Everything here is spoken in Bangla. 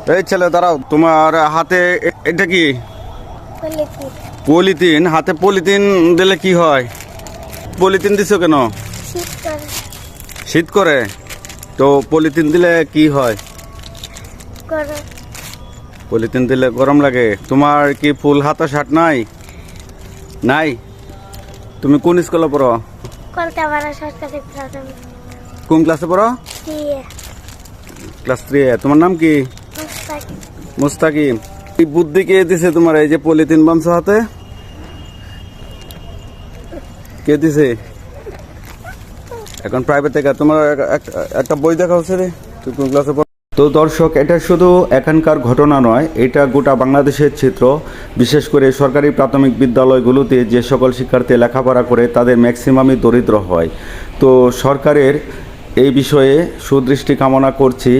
এই ছেলে দাঁড়াও, তোমার হাতে এটা কি? পলিথিন। পলিথিন। হাতে পলিথিন দিলে কি হয়? পলিথিন দিছো কেন? শীতকাল শীত করে। তো পলিথিন দিলে কি হয়? গরম। পলিথিন দিলে গরম লাগে। তোমার কি ফুল হাতা শার্ট নাই? নাই। তুমি কোন স্কুলে পড়ো? কলকাতা সরকারি প্রাথমিক। কোন ক্লাসে পড়ো? দিয়ে ক্লাস 3 এ। তোমার নাম কি? মুস্তাকিম। মুস্তাকিম। এই বুদ্ধি কে দিছে তোমার, এই যে পলিথিন বানছো হাতে? কে দিছে? এখন প্রাইভেট থেকে তোমার একটা বই দেখা হচ্ছে রে, তুই কোন ক্লাসে পড়ো? তো দর্শক, এটা শুধু এখানকার ঘটনা নয়, এটা গোটা বাংলাদেশের চিত্র। বিশেষ করে সরকারি প্রাথমিক বিদ্যালয়গুলোতে যে সকল শিক্ষার্থী লেখাপড়া করে তাদের ম্যাক্সিমামই দরিদ্র হয়। তো সরকারের এই বিষয়ে সুদৃষ্টি কামনা করছি।